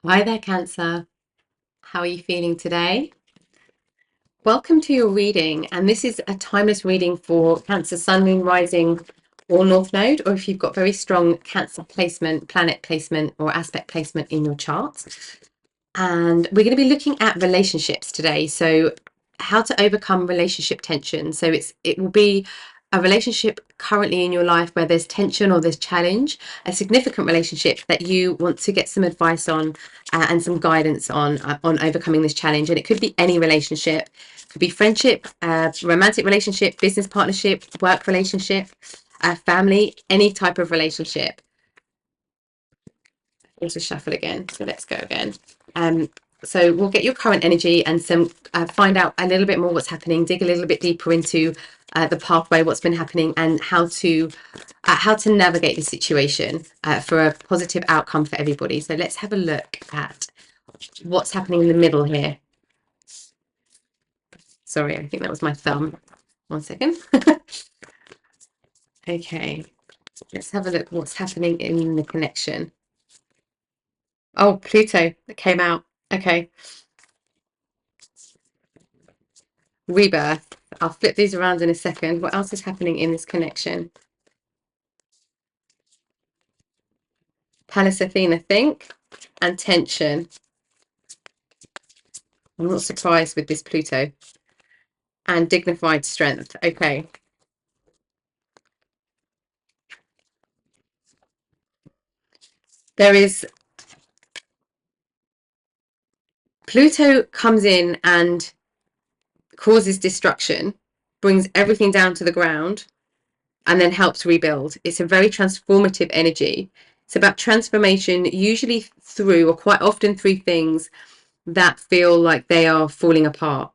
Hi there, Cancer. How are you feeling today? Welcome to your reading, and this is a timeless reading for Cancer Sun, Moon, Rising, or North Node, or if you've got very strong Cancer placement, planet placement, or aspect placement in your chart. And we're going to be looking at relationships today. So, how to overcome relationship tension. So, it will be a relationship currently in your life where there's tension or there's challenge, a significant relationship that you want to get some advice on and some guidance on overcoming this challenge. And it could be any relationship, it could be friendship, romantic relationship, business partnership, work relationship, family, any type of relationship. Also shuffle again. So let's go again. So we'll get your current energy and some find out a little bit more what's happening, dig a little bit deeper into the pathway, what's been happening, and how to navigate the situation for a positive outcome for everybody. So let's have a look at what's happening in the middle here. Sorry, I think that was my thumb. 1 second. Okay, let's have a look what's happening in the connection. Oh, Pluto came out. Okay. Rebirth. I'll flip these around in a second. What else is happening in this connection? Pallas Athena, think, and tension. I'm not surprised with this Pluto. And dignified strength. Okay. There is Pluto comes in and causes destruction, brings everything down to the ground, and then helps rebuild. It's a very transformative energy. It's about transformation, usually through, or quite often through, things that feel like they are falling apart.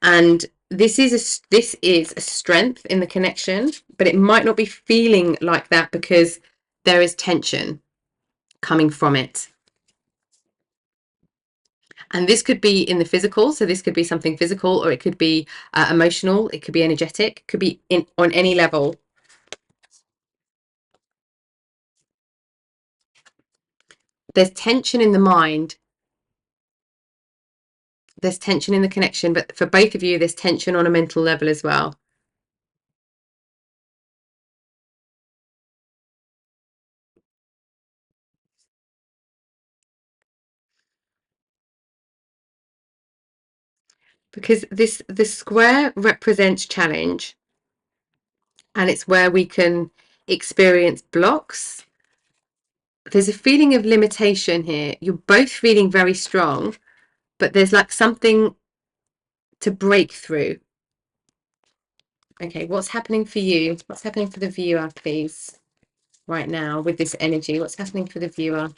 And this is a strength in the connection, but it might not be feeling like that because there is tension coming from it. And this could be in the physical, so this could be something physical, or it could be emotional, it could be energetic, it could be on any level. There's tension in the mind, there's tension in the connection, but for both of you, there's tension on a mental level as well. Because the square represents challenge, and it's where we can experience blocks. There's a feeling of limitation here. You're both feeling very strong, but there's like something to break through. Okay, what's happening for you? What's happening for the viewer, please, right now with this energy? What's happening for the viewer?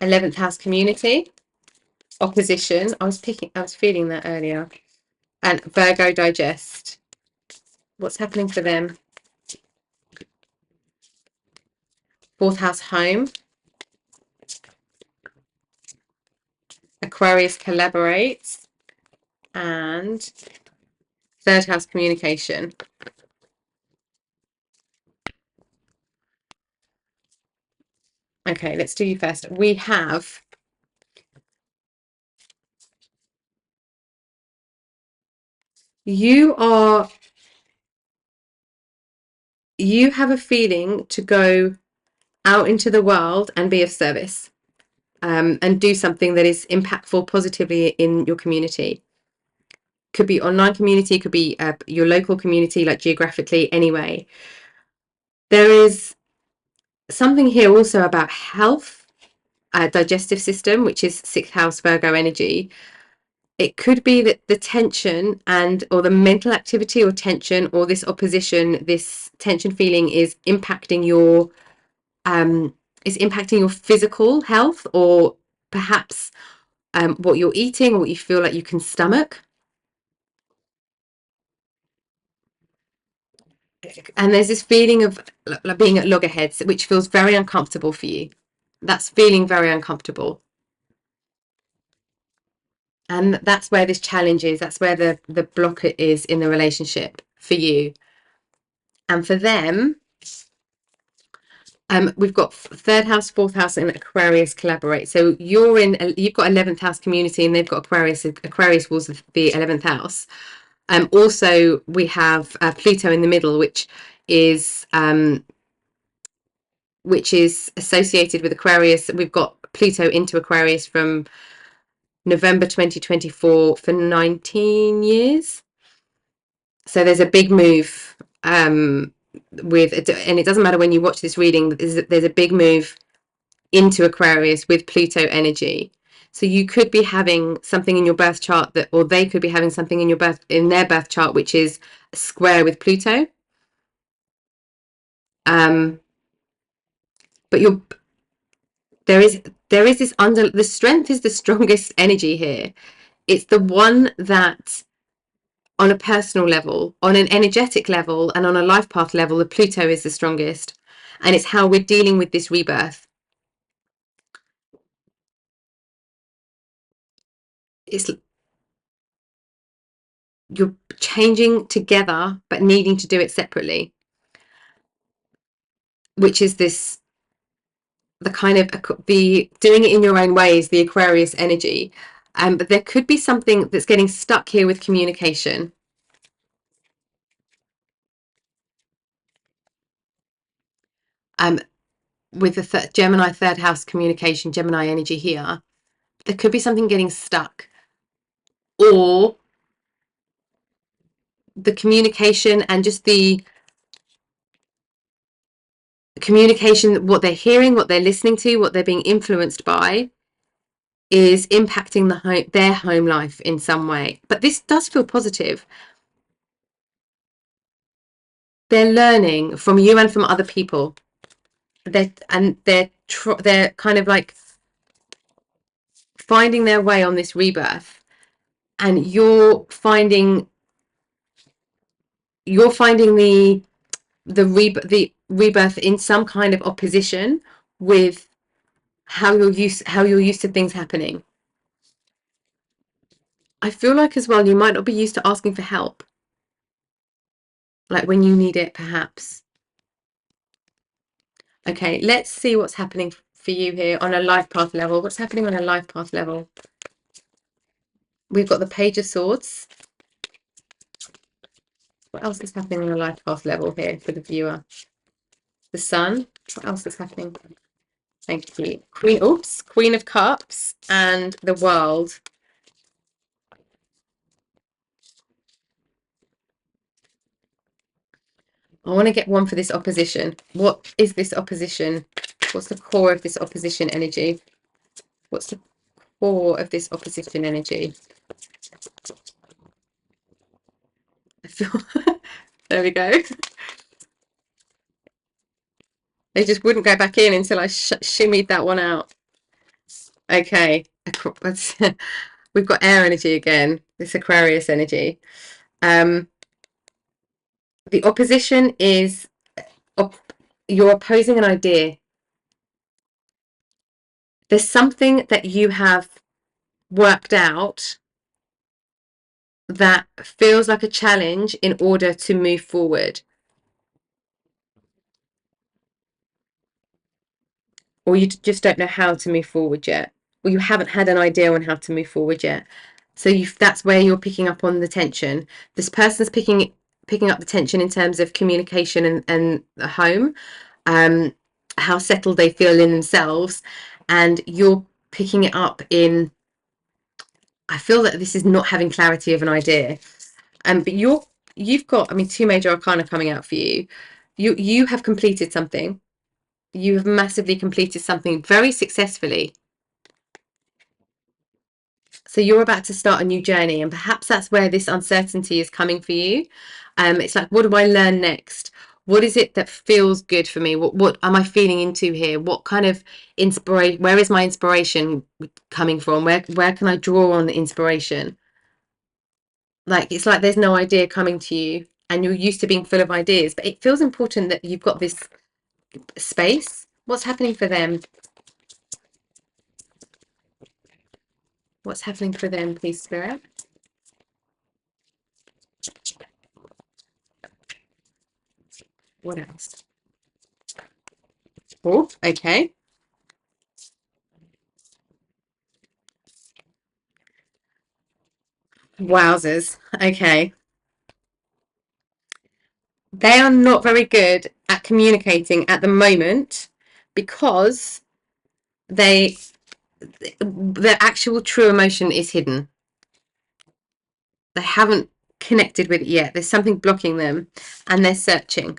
11th house community, opposition. I was feeling that earlier. And Virgo digest. What's happening for them? 4th house home. Aquarius collaborates. And 3rd house communication. Okay, let's do you first. We have you have a feeling to go out into the world and be of service, and do something that is impactful positively in your community. Could be online community, could be your local community, like geographically, anyway. There is something here also about health, digestive system, which is 6th house Virgo energy. It could be that the tension or the mental activity or tension or this opposition, this tension feeling is impacting your physical health, or perhaps what you're eating or what you feel like you can stomach. And there's this feeling of like being at loggerheads, which feels very uncomfortable for you. That's feeling very uncomfortable. And that's where this challenge is. That's where the block is in the relationship for you. And for them, We've got third house, fourth house, and Aquarius collaborate. So you've got 11th house community, and they've got Aquarius. Aquarius was the 11th house. Also, we have Pluto in the middle, is which is associated with Aquarius. We've got Pluto into Aquarius from November 2024 for 19 years. So there's a big move and it doesn't matter when you watch this reading, there's a big move into Aquarius with Pluto energy. So you could be having something in your birth chart or they could be having something in their birth chart, which is a square with Pluto. But there is this the strength is the strongest energy here. It's the one that on a personal level, on an energetic level, and on a life path level, the Pluto is the strongest. And it's how we're dealing with this rebirth. It's you're changing together, but needing to do it separately, which is the kind of the doing it in your own way is the Aquarius energy. But there could be something that's getting stuck here with communication. With the Gemini third house communication, Gemini energy here, there could be something getting stuck, or the communication and just the communication, what they're hearing, what they're listening to, what they're being influenced by, is impacting their home life in some way. But this does feel positive. They're learning from you and from other people. They're kind of like finding their way on this rebirth, and you're finding the rebirth in some kind of opposition with how you're used to things happening. I feel like as well you might not be used to asking for help, like when you need it, perhaps. Okay, let's see what's happening for you here on a life path level. What's happening on a life path level? We've got the Page of Swords. What else is happening on a life path level here for the viewer? The Sun. What else is happening? Thank you. Queen of Cups and the World. I want to get one for this opposition. What is this opposition? What's the core of this opposition energy? What's the core of this opposition energy? I feel there we go. They just wouldn't go back in until I shimmied that one out. Okay, we've got air energy again, this Aquarius energy. The opposition is you're opposing an idea. There's something that you have worked out that feels like a challenge in order to move forward. Or you just don't know how to move forward yet. Or you haven't had an idea on how to move forward yet. So that's where you're picking up on the tension. This person's picking up the tension in terms of communication and the home, how settled they feel in themselves, and you're picking it up in, I feel that this is not having clarity of an idea. But you've got, I mean, two major arcana coming out for you. You have completed something. You have massively completed something very successfully. So you're about to start a new journey, and perhaps that's where this uncertainty is coming for you. It's like, what do I learn next? What is it that feels good for me? What am I feeling into here? What kind of inspiration? Where is my inspiration coming from? Where can I draw on the inspiration? Like, it's like there's no idea coming to you, and you're used to being full of ideas, but it feels important that you've got this space. What's happening for them? What's happening for them, please, Spirit? What else? Oh, okay. Wowzers. Okay. They are not very good at communicating at the moment because they their actual true emotion is hidden. They haven't connected with it yet. There's something blocking them and they're searching.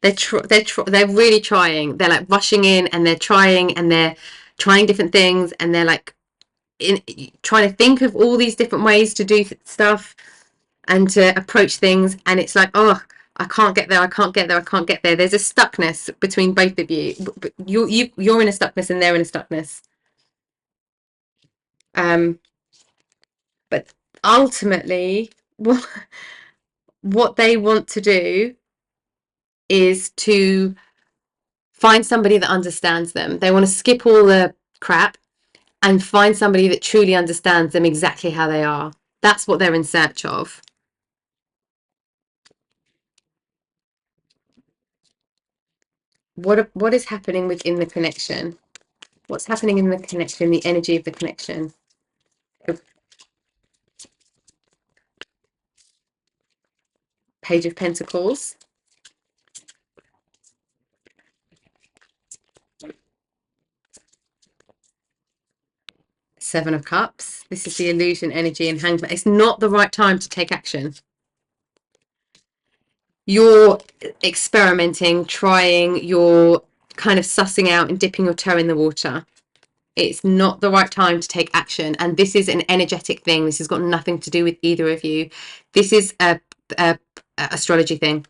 They're really trying. They're like rushing in and they're trying different things and they're like trying to think of all these different ways to do stuff and to approach things, and it's like, oh, I can't get there, I can't get there, I can't get there. There's a stuckness between both of you. You're in a stuckness and they're in a stuckness. Um, but ultimately, what they want to do is to find somebody that understands them. They want to skip all the crap and find somebody that truly understands them exactly how they are. That's what they're in search of. What is happening within the connection? What's happening in the connection, the energy of the connection? Page of Pentacles, Seven of Cups. This is the illusion energy and Hangman. It's not the right time to take action. You're experimenting, trying, you're kind of sussing out and dipping your toe in the water. It's not the right time to take action. And this is an energetic thing. This has got nothing to do with either of you. This is a astrology thing.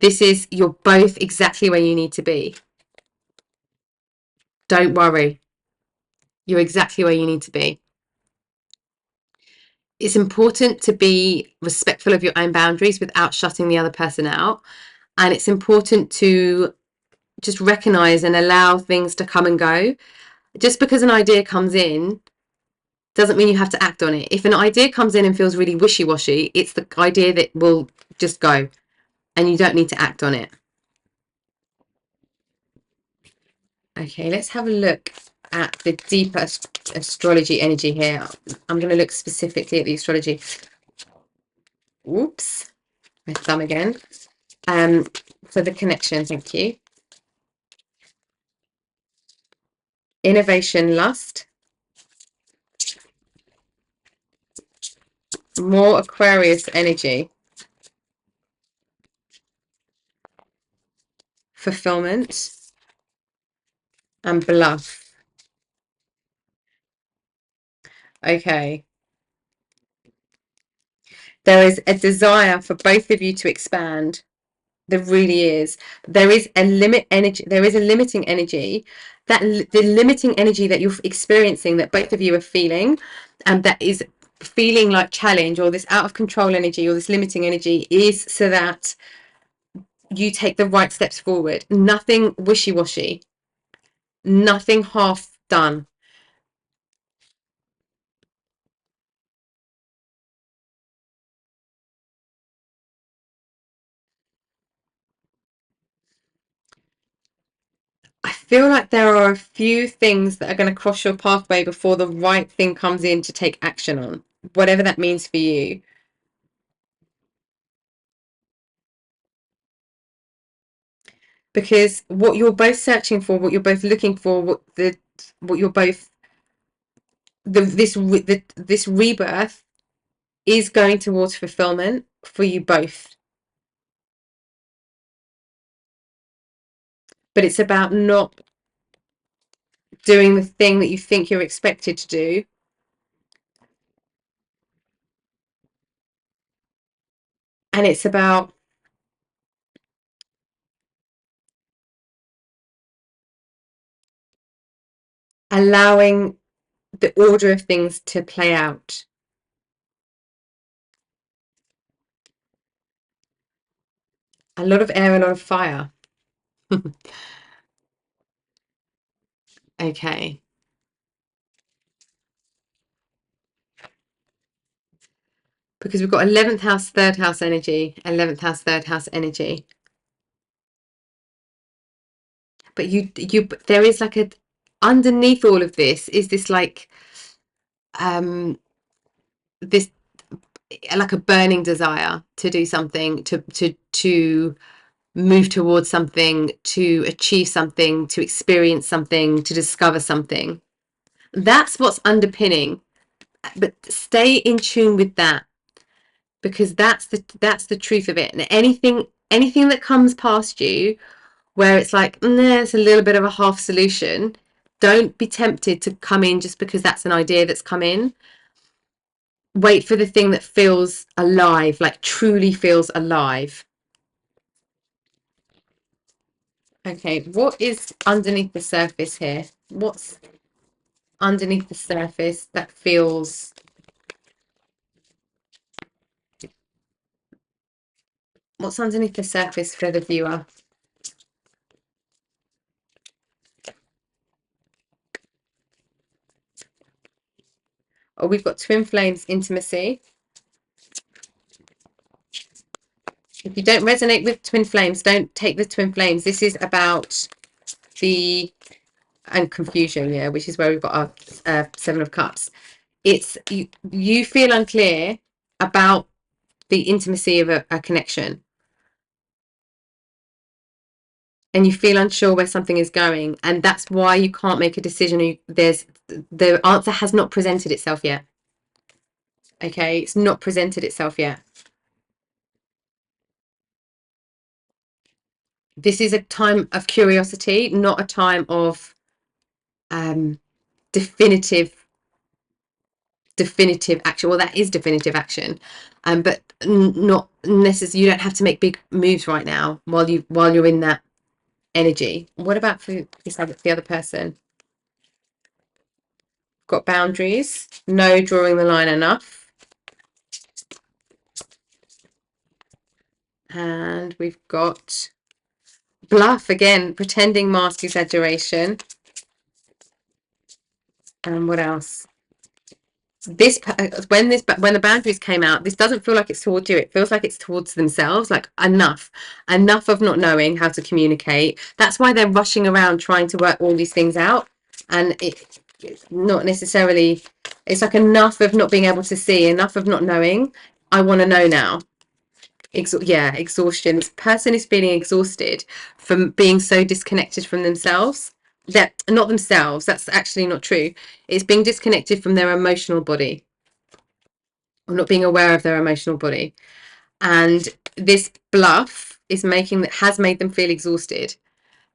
This is, you're both exactly where you need to be. Don't worry. You're exactly where you need to be. It's important to be respectful of your own boundaries without shutting the other person out. And it's important to just recognize and allow things to come and go. Just because an idea comes in doesn't mean you have to act on it. If an idea comes in and feels really wishy-washy, it's the idea that will just go and you don't need to act on it. Okay, let's have a look at the deeper astrology energy here. I'm going to look specifically at the astrology. Oops, my thumb again. For the connection, thank you. Innovation, lust. More Aquarius energy. Fulfillment. And bluff. Okay. There is a desire for both of you to expand. There really is. There is a limit energy. There is a limiting energy. That the limiting energy that you're experiencing, that both of you are feeling, and that is feeling like challenge, or this out of control energy, or this limiting energy, is so that you take the right steps forward. Nothing wishy-washy. Nothing half done. I feel like there are a few things that are going to cross your pathway before the right thing comes in to take action on, whatever that means for you. Because what you're both searching for, what you're both looking for, what you're both this rebirth is going towards fulfillment for you both. But it's about not doing the thing that you think you're expected to do. And it's about allowing the order of things to play out. A lot of air, a lot of fire. Okay. because we've got 11th house, 3rd house energy, 11th house, 3rd house energy. But there is like a, underneath all of this is this like, this, like a burning desire to do something, to move towards something, to achieve something, to experience something, to discover something. That's what's underpinning. But stay in tune with that, because that's the truth of it. And anything that comes past you where it's like, it's a little bit of a half solution, don't be tempted to come in just because that's an idea that's come in. Wait for the thing that feels alive, like truly feels alive. Okay, what is underneath the surface here? What's underneath the surface that feels... What's underneath the surface for the viewer? Oh, we've got twin flames, intimacy. If you don't resonate with twin flames, don't take the twin flames. This is about the... and confusion, yeah, which is where we've got our 7 of Cups. It's you feel unclear about the intimacy of a connection, and you feel unsure where something is going, and that's why you can't make a decision. The answer has not presented itself yet. Okay, it's not presented itself yet. This is a time of curiosity, not a time of definitive action. Well, that is definitive action, but not necessarily. You don't have to make big moves right now while you're in that energy. What about for the other person? Got boundaries, no drawing the line enough, and we've got bluff again, pretending, mask, exaggeration. And what else? When the boundaries came out, this doesn't feel like it's towards you. It feels like it's towards themselves. Like enough of not knowing how to communicate. That's why they're rushing around trying to work all these things out, and it's not necessarily. It's like enough of not being able to see, enough of not knowing. I want to know now. Exhaustion. This person is feeling exhausted from being so disconnected from themselves. That not themselves, that's actually not true. It's being disconnected from their emotional body, or not being aware of their emotional body. And this bluff has made them feel exhausted.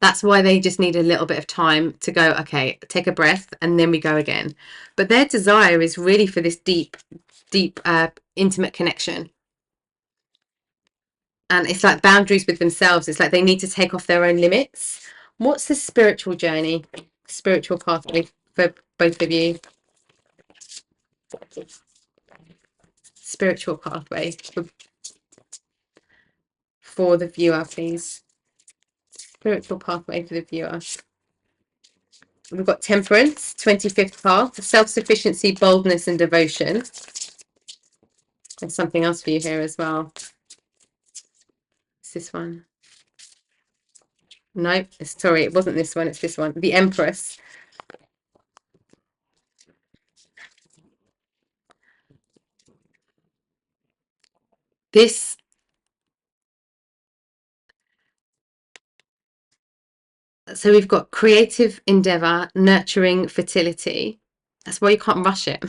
That's why they just need a little bit of time to go, okay, take a breath, and then we go again. But their desire is really for this deep intimate connection. And it's like boundaries with themselves. It's like they need to take off their own limits. What's the spiritual journey, spiritual pathway for both of you? Spiritual pathway for the viewer, please. Spiritual pathway for the viewer. We've got temperance, 25th path, self-sufficiency, boldness, and devotion. There's something else for you here as well. It's this one. No, sorry, it wasn't this one. It's this one. The Empress. This... So we've got creative endeavor, nurturing, fertility. That's why you can't rush it.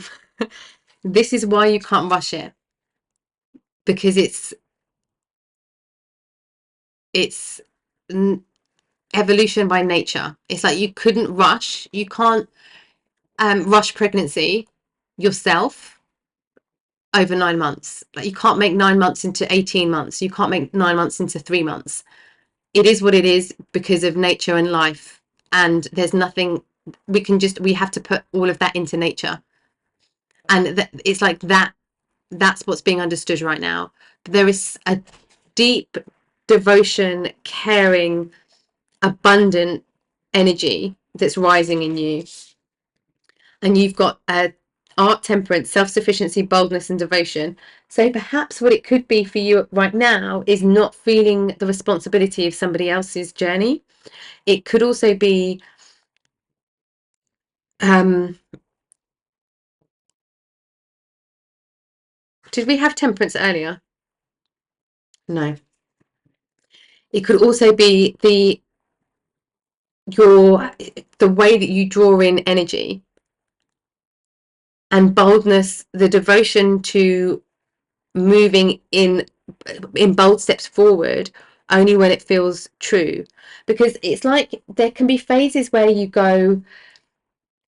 This is why you can't rush it, because it's evolution by nature. It's like you couldn't rush. You can't rush pregnancy yourself over 9 months. Like you can't make 9 months into 18 months. You can't make 9 months into 3 months. It is what it is because of nature and life, and there's nothing we have to put all of that into nature. And it's like that's what's being understood right now. There is a deep devotion, caring, abundant energy that's rising in you, and you've got art, temperance, self-sufficiency, boldness, and devotion. So perhaps what it could be for you right now is not feeling the responsibility of somebody else's journey. It could also be did we have temperance earlier? No. It could also be the way that you draw in energy, and boldness, the devotion to moving in bold steps forward only when it feels true. Because it's like there can be phases where you go,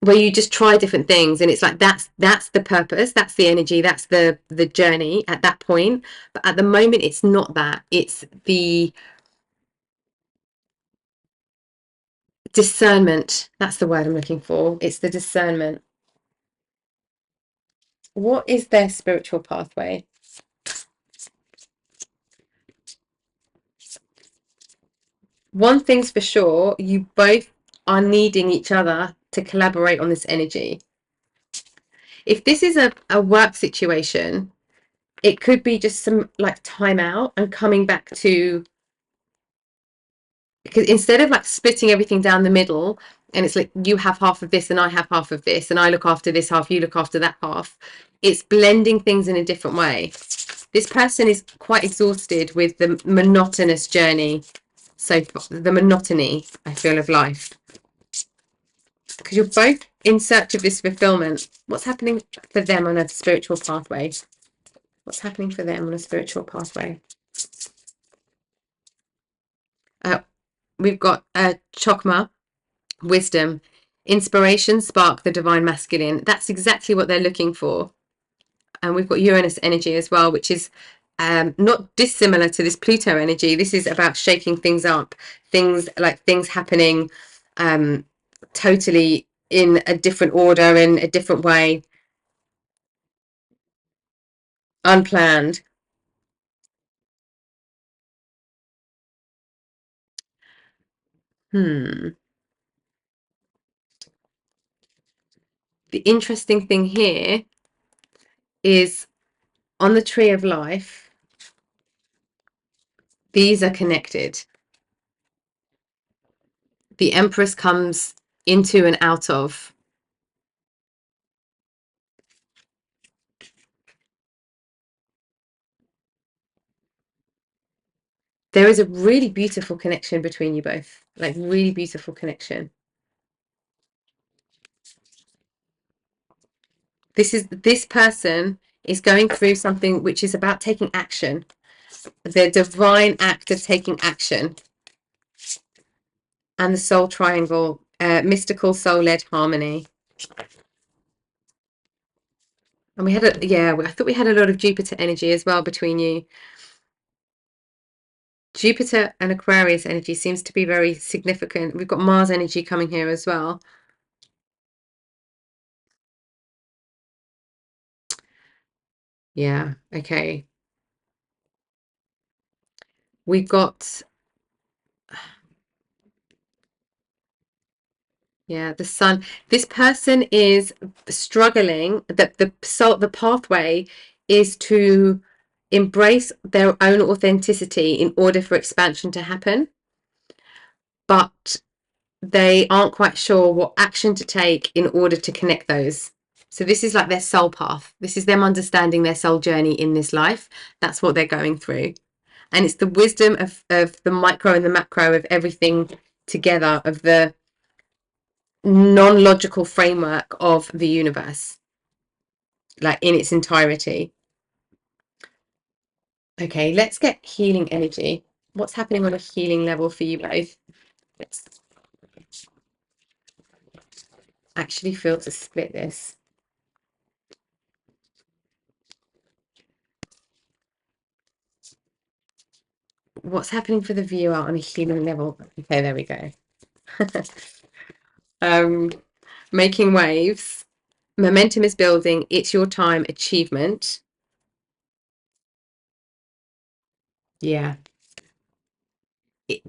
where you just try different things, and it's like that's the purpose, that's the energy, that's the journey at that point. But at the moment it's not that, it's the discernment. That's the word I'm looking for. It's the discernment. What is their spiritual pathway? One thing's for sure, you both are needing each other to collaborate on this energy. If this is a work situation, it could be just some like time out and coming back to, because instead of like splitting everything down the middle, and it's like you have half of this and I have half of this and I look after this half, you look after that half, it's blending things in a different way. This person is quite exhausted with the monotonous journey, so the monotony, I feel, of life, because you're both in search of this fulfillment. What's happening for them on a spiritual pathway? What's happening for them on a spiritual pathway? We've got Chokma, wisdom, inspiration, spark, the divine masculine. That's exactly what they're looking for. And we've got Uranus energy as well, which is not dissimilar to this Pluto energy. This is about shaking things up, things happening totally in a different order, in a different way, unplanned. The interesting thing here is on the tree of life, these are connected. The Empress comes into and out of. There is a really beautiful connection between you both, like really beautiful connection. This person is going through something which is about taking action, the divine act of taking action. And the soul triangle, mystical soul-led harmony. And we had I thought we had a lot of Jupiter energy as well between you. Jupiter and Aquarius energy seems to be very significant. We've got Mars energy coming here as well. Yeah, okay. We've got, yeah, the sun. This person is struggling. The pathway is to embrace their own authenticity in order for expansion to happen. But they aren't quite sure what action to take in order to connect those. So this is like their soul path. This is them understanding their soul journey in this life. That's what they're going through. And it's the wisdom of the micro and the macro of everything together, of the non-logical framework of the universe, like in its entirety. Okay, let's get healing energy. What's happening on a healing level for you both? Let's actually feel to split this. What's happening for the viewer on a healing level? Okay, there we go. Making waves. Momentum is building. It's your time. Achievement. Yeah.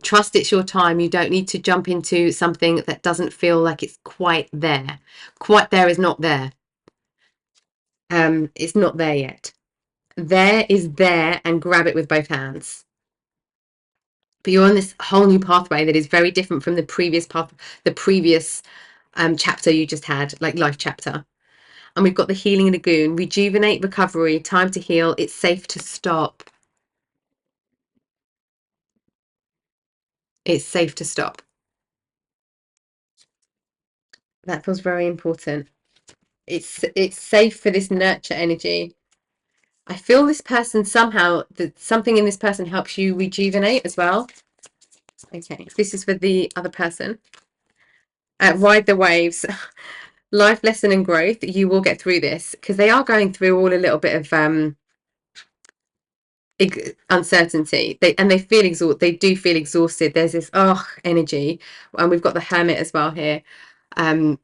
Trust it's your time. You don't need to jump into something that doesn't feel like it's quite there. Quite there is not there. It's not there yet. There is there, and grab it with both hands. But you're on this whole new pathway that is very different from the previous path, the previous chapter you just had, like life chapter. And we've got the healing lagoon, rejuvenate, recovery, time to heal. It's safe to stop. It's safe to stop. That feels very important. It's safe for this nurture energy. I feel this person somehow, that something in this person helps you rejuvenate as well. Okay, this is for the other person. Ride the waves. Life lesson and growth. You will get through this, because they are going through all a little bit of uncertainty. They feel exhausted. They do feel exhausted. There's this energy, and we've got the hermit as well here. And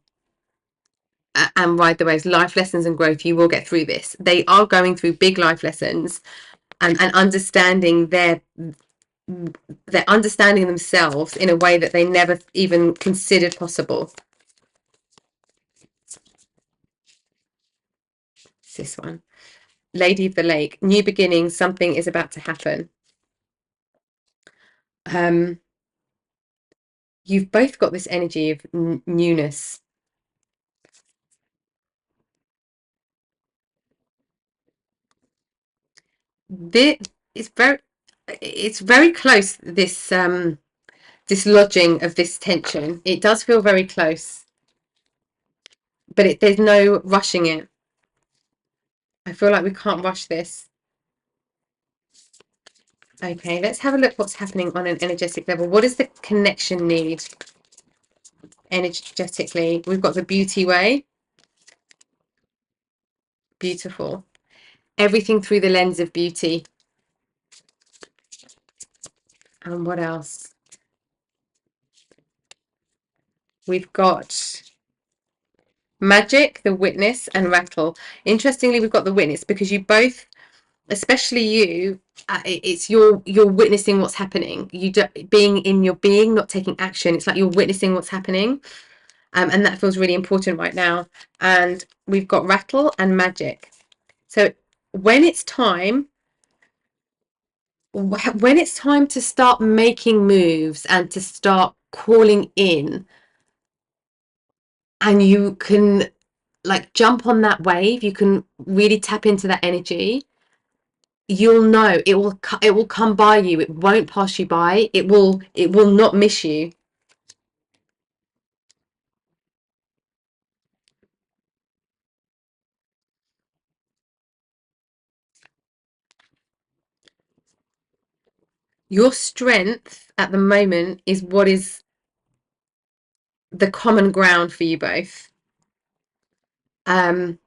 ride the waves. Life lessons and growth. You will get through this. They are going through big life lessons, and understanding they're understanding themselves in a way that they never even considered possible. It's this one. Lady of the Lake. New beginnings. Something is about to happen. You've both got this energy of newness. It's very close, this dislodging of this tension. It does feel very close, but there's no rushing it. I feel like we can't rush this. Okay, let's have a look what's happening on an energetic level. What does the connection need energetically? We've got the beauty way. Beautiful. Everything through the lens of beauty. And what else? We've got magic, the witness, and rattle. Interestingly, we've got the witness, because you both, especially you, it's you're witnessing what's happening. You being in your being, not taking action. It's like you're witnessing what's happening, and that feels really important right now. And we've got rattle and magic. So when it's time to start making moves and to start calling in, and you can like jump on that wave, you can really tap into that energy. You'll know it will come by you. It won't pass you by. It will not miss you. Your strength at the moment is what is the common ground for you both. I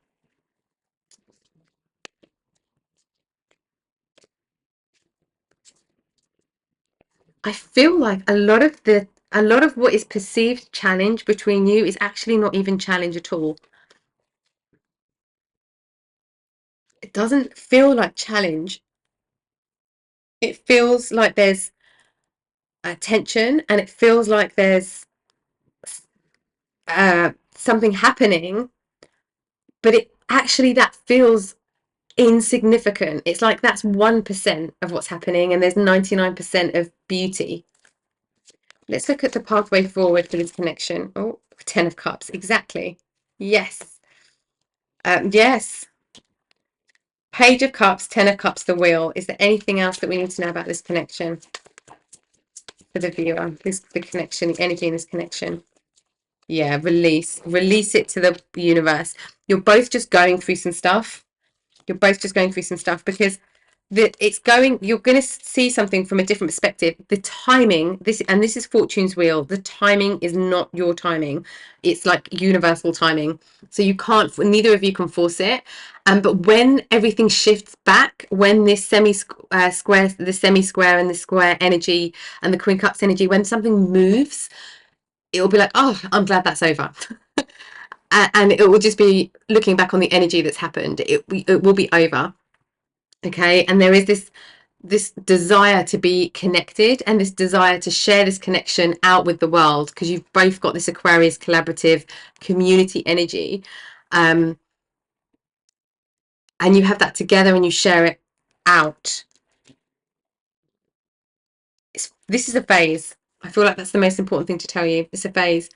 feel like a lot of what is perceived challenge between you is actually not even challenge at all. It doesn't feel like challenge. It feels like there's a tension, and it feels like there's something happening, but it actually, that feels insignificant. It's like that's 1% of what's happening, and there's 99% of beauty. Let's look at the pathway forward for this connection. Oh, 10 of Cups, exactly. Yes. Yes. Page of Cups, 10 of Cups, the wheel. Is there anything else that we need to know about this connection for the viewer? The connection, the energy in this connection. Yeah, release it to the universe. You're both just going through some stuff. Because you're going to see something from a different perspective. The timing, this is Fortune's wheel. The timing is not your timing. It's like universal timing. So neither of you can force it. But when everything shifts back, when this square, the semi-square and the square energy and the Queen Cups energy, when something moves, it will be like, oh, I'm glad that's over. And it will just be looking back on the energy that's happened. It will be over. Okay, and there is this desire to be connected, and this desire to share this connection out with the world, because you've both got this Aquarius collaborative community energy. and you have that together and you share it out. This is a phase. I feel like that's the most important thing to tell you. It's a phase.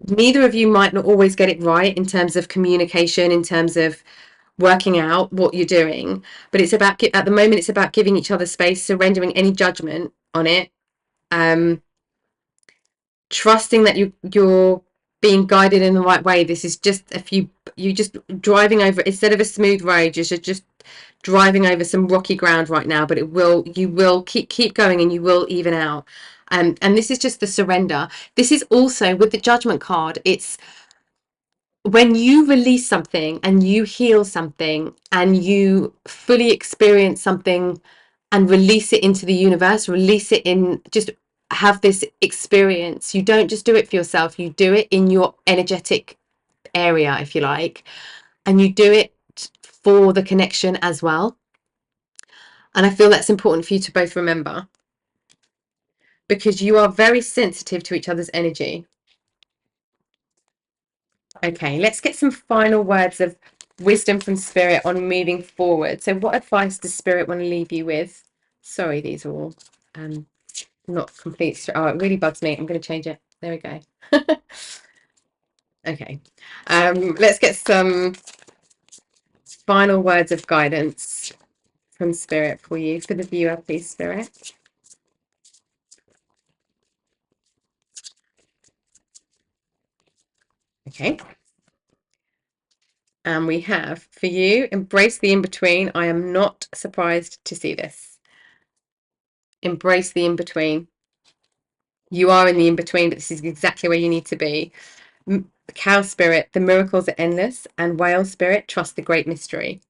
Neither of you might not always get it right in terms of communication, in terms of working out what you're doing, but it's about, at the moment, it's about giving each other space, surrendering any judgment on it, trusting that you're being guided in the right way. This is just you just driving over, instead of a smooth road, you're just driving over some rocky ground right now, but you will keep going, and you will even out. And this is just the surrender. This is also with the Judgment card. It's when you release something and you heal something and you fully experience something and release it into the universe, release it in, just have this experience. You don't just do it for yourself, you do it in your energetic area, if you like, and you do it for the connection as well. And I feel that's important for you to both remember, because you are very sensitive to each other's energy. Okay, let's get some final words of wisdom from Spirit on moving forward. So what advice does Spirit want to leave you with? Sorry, these are all not complete. Oh, it really bugs me. I'm going to change it. There we go. Okay, let's get some final words of guidance from Spirit for you, for the viewer, please, Spirit. Okay. And we have, for you, embrace the in-between. I am not surprised to see this. Embrace the in-between. You are in the in-between, but this is exactly where you need to be. Cow Spirit, the miracles are endless. And Whale Spirit, trust the great mystery.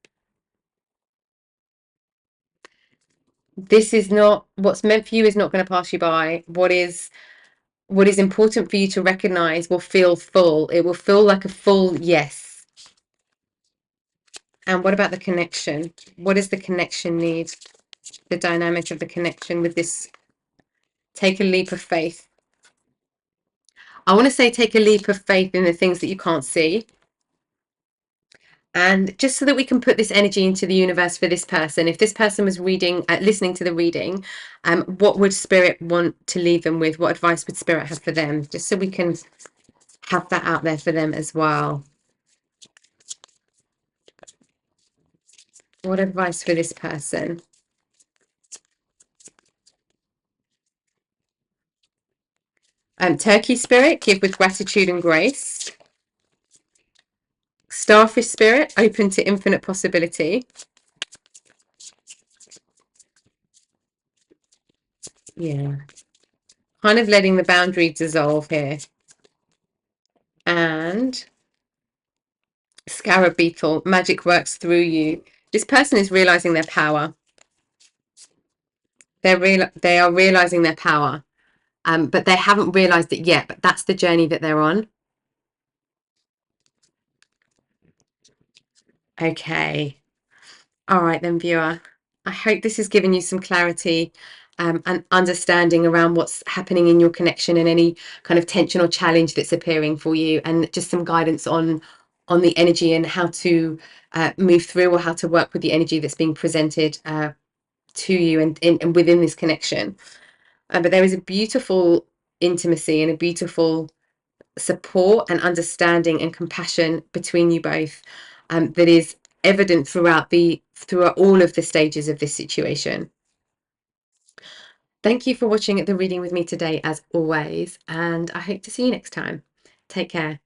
This is not, what's meant for you is not going to pass you by. What is important for you to recognize will feel full. It will feel like a full yes. And what about the connection? What does the connection need? The dynamic of the connection with this. Take a leap of faith. I want to say take a leap of faith in the things that you can't see. And just so that we can put this energy into the universe for this person, if this person was listening to the reading, what would Spirit want to leave them with? What advice would Spirit have for them? Just so we can have that out there for them as well. What advice for this person? Turkey Spirit, give with gratitude and grace. Starfish Spirit, open to infinite possibility. Yeah. Kind of letting the boundary dissolve here. And Scarab Beetle, magic works through you. This person is realizing their power. They are realizing their power, but they haven't realized it yet. But that's the journey that they're on. Okay. All right then, viewer. I hope this has given you some clarity and understanding around what's happening in your connection and any kind of tension or challenge that's appearing for you, and just some guidance on the energy and how to move through, or how to work with the energy that's being presented to you and within this connection. But there is a beautiful intimacy and a beautiful support and understanding and compassion between you both that is evident throughout all of the stages of this situation. Thank you for watching the reading with me today, as always, and I hope to see you next time. Take care.